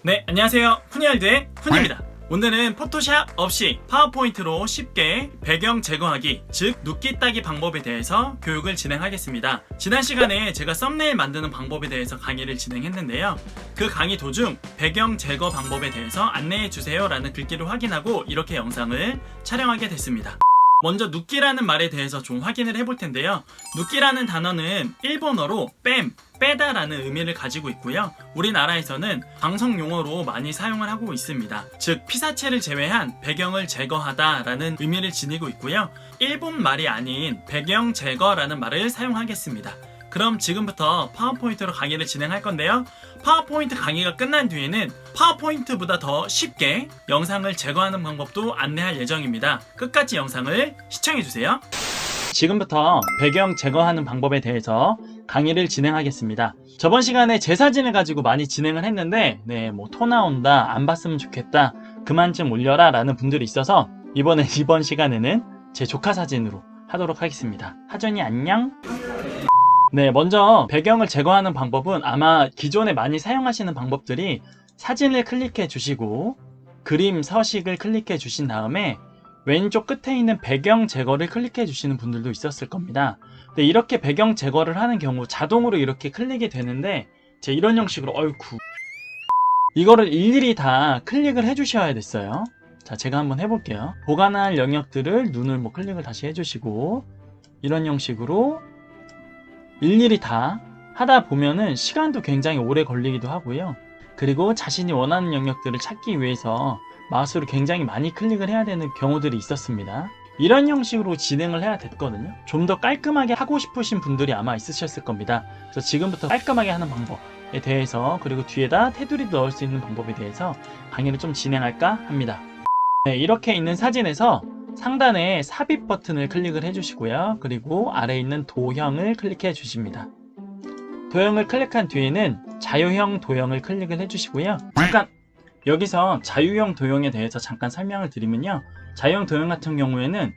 네, 안녕하세요. 푸니알드의 푸니입니다. 오늘은 포토샵 없이 파워포인트로 쉽게 배경 제거하기, 즉 눕기 따기 방법에 대해서 교육을 진행하겠습니다. 지난 시간에 제가 썸네일 만드는 방법에 대해서 강의를 진행했는데요. 그 강의 도중 배경 제거 방법에 대해서 안내해주세요 라는 글귀를 확인하고 이렇게 영상을 촬영하게 됐습니다. 먼저 눕기라는 말에 대해서 좀 확인을 해볼 텐데요. 눕기라는 단어는 일본어로 빼다 라는 의미를 가지고 있고요. 우리나라에서는 방송 용어로 많이 사용을 하고 있습니다. 즉 피사체를 제외한 배경을 제거하다 라는 의미를 지니고 있고요. 일본 말이 아닌 배경 제거라는 말을 사용하겠습니다. 그럼 지금부터 파워포인트로 강의를 진행할 건데요. 파워포인트 강의가 끝난 뒤에는 파워포인트보다 더 쉽게 영상을 제거하는 방법도 안내할 예정입니다. 끝까지 영상을 시청해주세요. 지금부터 배경 제거하는 방법에 대해서 강의를 진행하겠습니다. 저번 시간에 제 사진을 가지고 많이 진행을 했는데 토 나온다, 안 봤으면 좋겠다, 그만 좀 올려라 라는 분들이 있어서 이번 시간에는 제 조카 사진으로 하도록 하겠습니다. 하전이 안녕. 먼저 배경을 제거하는 방법은 아마 기존에 많이 사용하시는 방법들이 사진을 클릭해 주시고 그림 서식을 클릭해 주신 다음에 왼쪽 끝에 있는 배경 제거를 클릭해 주시는 분들도 있었을 겁니다. 근데 이렇게 배경 제거를 하는 경우 자동으로 이렇게 클릭이 되는데 이런 형식으로 이거를 일일이 다 클릭을 해 주셔야 됐어요. 자, 제가 한번 해볼게요. 보관할 영역들을 눈을 클릭을 다시 해주시고 이런 형식으로 일일이 다 하다 보면은 시간도 굉장히 오래 걸리기도 하고요. 그리고 자신이 원하는 영역들을 찾기 위해서 마우스로 굉장히 많이 클릭을 해야 되는 경우들이 있었습니다. 이런 형식으로 진행을 해야 됐거든요. 좀 더 깔끔하게 하고 싶으신 분들이 아마 있으셨을 겁니다. 그래서 지금부터 깔끔하게 하는 방법에 대해서 그리고 뒤에다 테두리도 넣을 수 있는 방법에 대해서 강의를 좀 진행할까 합니다. 이렇게 있는 사진에서 상단에 삽입 버튼을 클릭을 해주시고요. 그리고 아래에 있는 도형을 클릭해 주십니다. 도형을 클릭한 뒤에는 자유형 도형을 클릭을 해주시고요. 잠깐! 여기서 자유형 도형에 대해서 잠깐 설명을 드리면요. 자유형 도형 같은 경우에는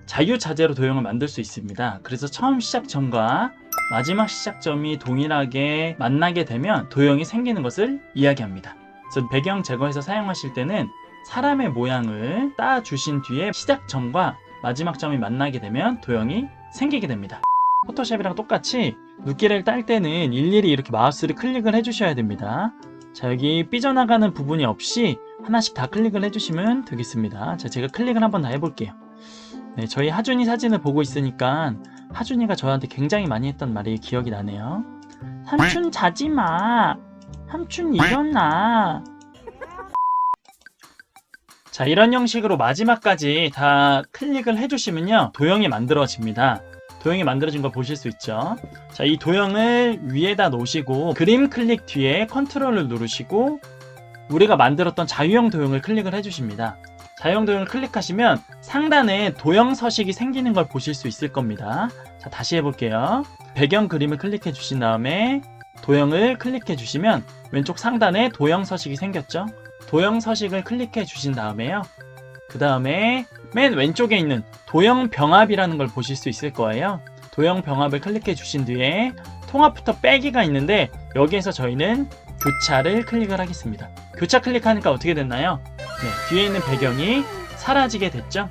자유자재로 도형을 만들 수 있습니다. 그래서 처음 시작점과 마지막 시작점이 동일하게 만나게 되면 도형이 생기는 것을 이야기합니다. 그래서 배경 제거해서 사용하실 때는 사람의 모양을 따주신 뒤에 시작점과 마지막 점이 만나게 되면 도형이 생기게 됩니다. 포토샵이랑 똑같이 눕기를 딸 때는 일일이 이렇게 마우스를 클릭을 해주셔야 됩니다. 자, 여기 삐져나가는 부분이 없이 하나씩 다 클릭을 해주시면 되겠습니다. 자, 제가 클릭을 한번 다 해볼게요. 저희 하준이 사진을 보고 있으니까 하준이가 저한테 굉장히 많이 했던 말이 기억이 나네요. 삼촌 자지마, 삼촌 일어나. 자, 이런 형식으로 마지막까지 다 클릭을 해주시면요 도형이 만들어집니다. 도형이 만들어진 걸 보실 수 있죠. 자, 이 도형을 위에다 놓으시고 그림 클릭 뒤에 컨트롤을 누르시고 우리가 만들었던 자유형 도형을 클릭을 해주십니다. 자유형 도형을 클릭하시면 상단에 도형 서식이 생기는 걸 보실 수 있을 겁니다. 자, 다시 해볼게요. 배경 그림을 클릭해 주신 다음에 도형을 클릭해 주시면 왼쪽 상단에 도형 서식이 생겼죠. 도형 서식을 클릭해 주신 다음에요. 그 다음에 맨 왼쪽에 있는 도형 병합이라는 걸 보실 수 있을 거예요. 도형 병합을 클릭해 주신 뒤에 통합부터 빼기가 있는데 여기에서 저희는 교차를 클릭을 하겠습니다. 교차 클릭하니까 어떻게 됐나요? 뒤에 있는 배경이 사라지게 됐죠.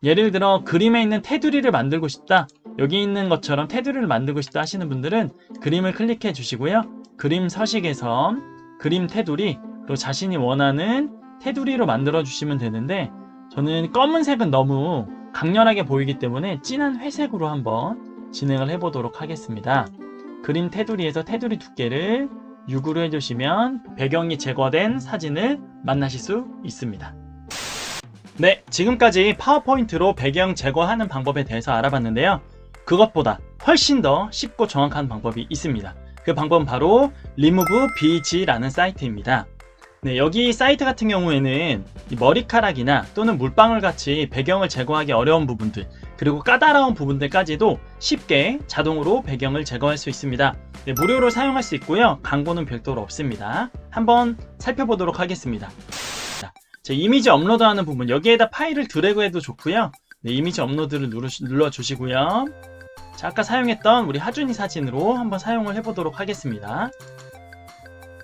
예를 들어 그림에 있는 테두리를 만들고 싶다, 여기 있는 것처럼 테두리를 만들고 싶다 하시는 분들은 그림을 클릭해 주시고요. 그림 서식에서 그림 테두리, 그리고 자신이 원하는 테두리로 만들어 주시면 되는데 저는 검은색은 너무 강렬하게 보이기 때문에 진한 회색으로 한번 진행을 해보도록 하겠습니다. 그림 테두리에서 테두리 두께를 6으로 해주시면 배경이 제거된 사진을 만나실 수 있습니다. 지금까지 파워포인트로 배경 제거하는 방법에 대해서 알아봤는데요. 그것보다 훨씬 더 쉽고 정확한 방법이 있습니다. 그 방법은 바로 RemoveBG라는 사이트입니다. 여기 사이트 같은 경우에는 머리카락이나 또는 물방울 같이 배경을 제거하기 어려운 부분들, 그리고 까다로운 부분들까지도 쉽게 자동으로 배경을 제거할 수 있습니다. 무료로 사용할 수 있고요. 광고는 별도로 없습니다. 한번 살펴보도록 하겠습니다. 자, 이미지 업로드하는 부분, 여기에다 파일을 드래그해도 좋고요. 이미지 업로드를 눌러주시고요. 자, 아까 사용했던 우리 하준이 사진으로 한번 사용을 해보도록 하겠습니다.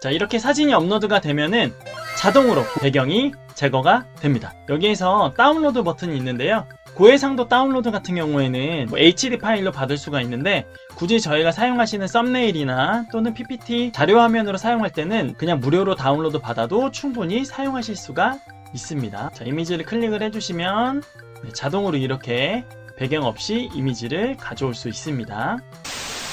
자, 이렇게 사진이 업로드가 되면은 자동으로 배경이 제거가 됩니다. 여기에서 다운로드 버튼이 있는데요. 고해상도 다운로드 같은 경우에는 HD 파일로 받을 수가 있는데 굳이 저희가 사용하시는 썸네일이나 또는 PPT 자료 화면으로 사용할 때는 그냥 무료로 다운로드 받아도 충분히 사용하실 수가 있습니다. 자, 이미지를 클릭을 해주시면 자동으로 이렇게 배경 없이 이미지를 가져올 수 있습니다.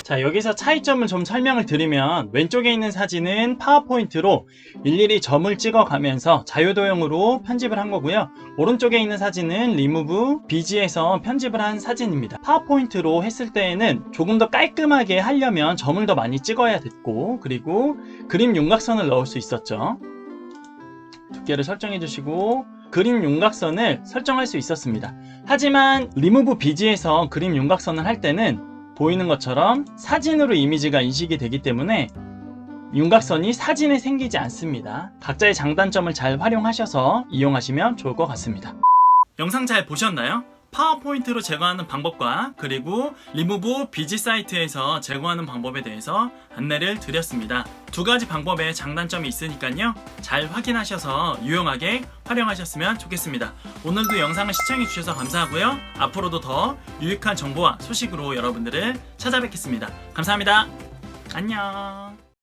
자, 여기서 차이점을 좀 설명을 드리면 왼쪽에 있는 사진은 파워포인트로 일일이 점을 찍어 가면서 자유도형으로 편집을 한 거고요. 오른쪽에 있는 사진은 리무브 BG에서 편집을 한 사진입니다. 파워포인트로 했을 때에는 조금 더 깔끔하게 하려면 점을 더 많이 찍어야 됐고, 그리고 그림 윤곽선을 넣을 수 있었죠. 두께를 설정해 주시고 그림 윤곽선을 설정할 수 있었습니다. 하지만 리무브 BG에서 그림 윤곽선을 할 때는 보이는 것처럼 사진으로 이미지가 인식이 되기 때문에 윤곽선이 사진에 생기지 않습니다. 각자의 장단점을 잘 활용하셔서 이용하시면 좋을 것 같습니다. 영상 잘 보셨나요? 파워포인트로 제거하는 방법과 그리고 리무브 BG 사이트에서 제거하는 방법에 대해서 안내를 드렸습니다. 두 가지 방법의 장단점이 있으니까요. 잘 확인하셔서 유용하게 활용하셨으면 좋겠습니다. 오늘도 영상을 시청해주셔서 감사하고요. 앞으로도 더 유익한 정보와 소식으로 여러분들을 찾아뵙겠습니다. 감사합니다. 안녕.